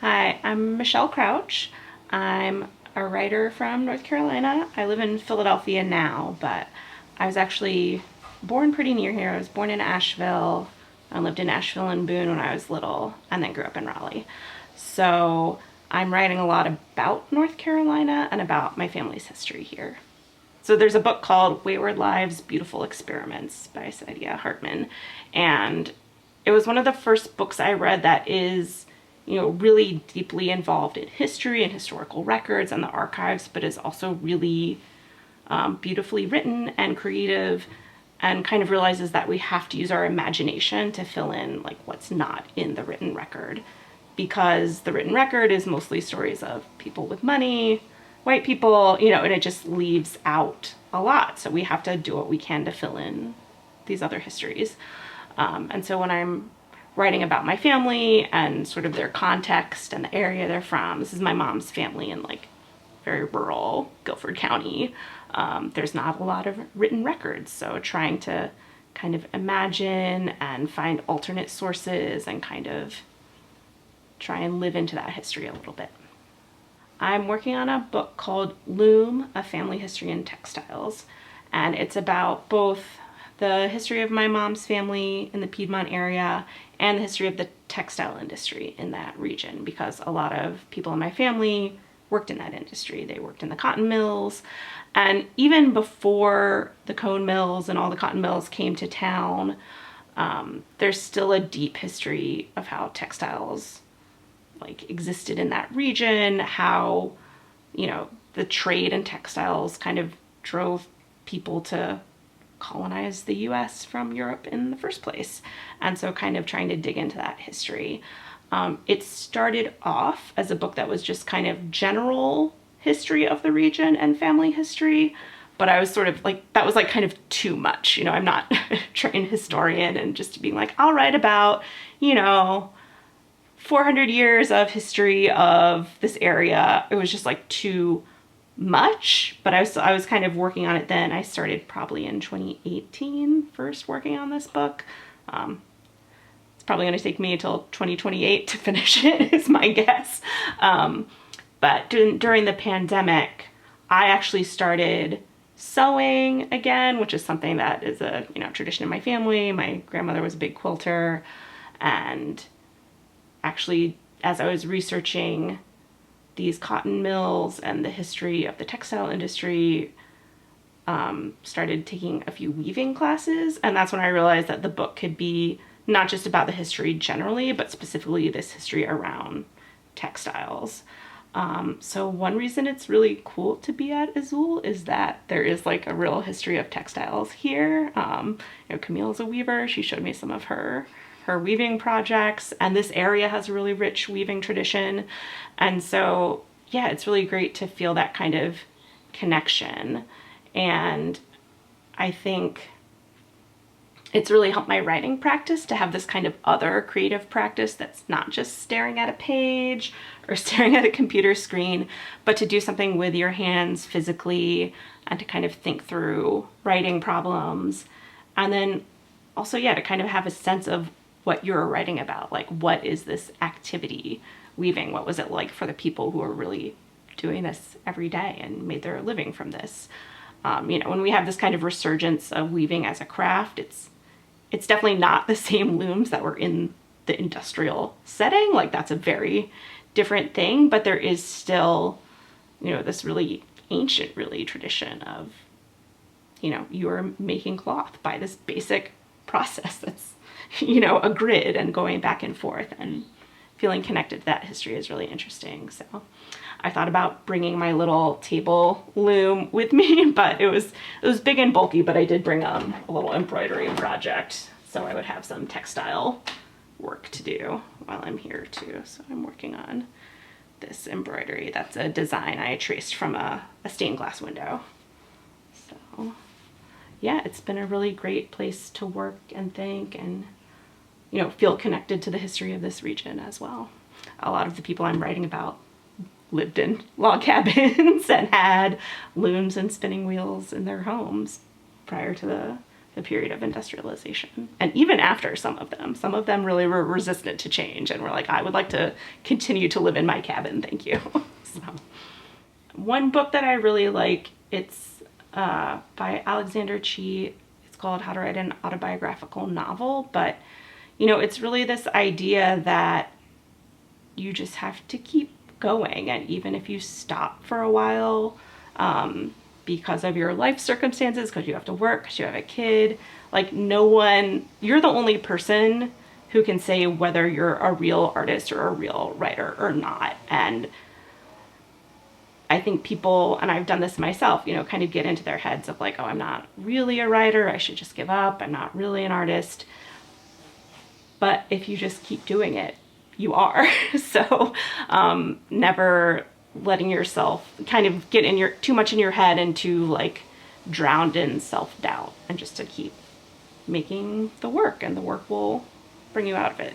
Hi, I'm Michelle Crouch. I'm a writer from North Carolina. I live in Philadelphia now, but I was actually born pretty near here. I was born in Asheville. I lived in Asheville and Boone when I was little, and then grew up in Raleigh. So I'm writing a lot about North Carolina and about my family's history here. So there's a book called Wayward Lives, Beautiful Experiments by Saidiya Hartman. And it was one of the first books I read that is, really deeply involved in history and historical records and the archives, but is also really beautifully written and creative, and kind of realizes that we have to use our imagination to fill in like what's not in the written record, because the written record is mostly stories of people with money, white people, and it just leaves out a lot. So we have to do what we can to fill in these other histories. And so when I'm writing about my family and sort of their context and the area they're from, this is my mom's family in like very rural Guilford County. There's not a lot of written records. So trying to kind of imagine and find alternate sources and kind of try and live into that history a little bit. I'm working on a book called Loom, A Family History in Textiles, and it's about both the history of my mom's family in the Piedmont area and the history of the textile industry in that region, because a lot of people in my family worked in that industry. They worked in the cotton mills, and even before the cone mills and all the cotton mills came to town, there's still a deep history of how textiles existed in that region, how the trade in textiles kind of drove people to colonize the US from Europe in the first place. And so kind of trying to dig into that history. It started off as a book that was just kind of general history of the region and family history, but I was sort of that was kind of too much. I'm not a trained historian, and just being I'll write about 400 years of history of this area. It was just too much, but I was kind of working on it then. I started probably in 2018 first working on this book. It's probably going to take me until 2028 to finish it is my guess. But during the pandemic, I actually started sewing again, which is something that is a tradition in my family. My grandmother was a big quilter, and actually, as I was researching these cotton mills and the history of the textile industry, started taking a few weaving classes. And that's when I realized that the book could be not just about the history generally, but specifically this history around textiles. So one reason it's really cool to be at Azule is that there is a real history of textiles here. Camille's a weaver. She showed me some of her weaving projects, and this area has a really rich weaving tradition. And so, yeah, it's really great to feel that kind of connection. And I think it's really helped my writing practice to have this kind of other creative practice that's not just staring at a page or staring at a computer screen, but to do something with your hands physically and to kind of think through writing problems. And then also, yeah, to kind of have a sense of what you're writing about. What is this activity, weaving? What was it like for the people who are really doing this every day and made their living from this? When we have this kind of resurgence of weaving as a craft, it's definitely not the same looms that were in the industrial setting. That's a very different thing, but there is still, this really ancient, really tradition of, you are making cloth by this basic process that's a grid, and going back and forth and feeling connected to that history is really interesting. So I thought about bringing my little table loom with me, but it was big and bulky, but I did bring a little embroidery project, so I would have some textile work to do while I'm here too. So I'm working on this embroidery. That's a design I traced from a stained glass window. So yeah, it's been a really great place to work and think and feel connected to the history of this region as well. A lot of the people I'm writing about lived in log cabins and had looms and spinning wheels in their homes prior to the the period of industrialization. And even after some of them really were resistant to change and were like, I would like to continue to live in my cabin, thank you. So, one book that I really like, it's by Alexander Chee. It's called How to Write an Autobiographical Novel. But, you know, it's really this idea that you just have to keep going. And even if you stop for a while, because of your life circumstances, because you have to work, because you have a kid, like you're the only person who can say whether you're a real artist or a real writer or not. And I think people, and I've done this myself, you know, kind of get into their heads of like, oh, I'm not really a writer, I should just give up, I'm not really an artist. But if you just keep doing it, you are. So never letting yourself kind of get too much in your head and too like drowned in self-doubt, and just to keep making the work, and the work will bring you out of it.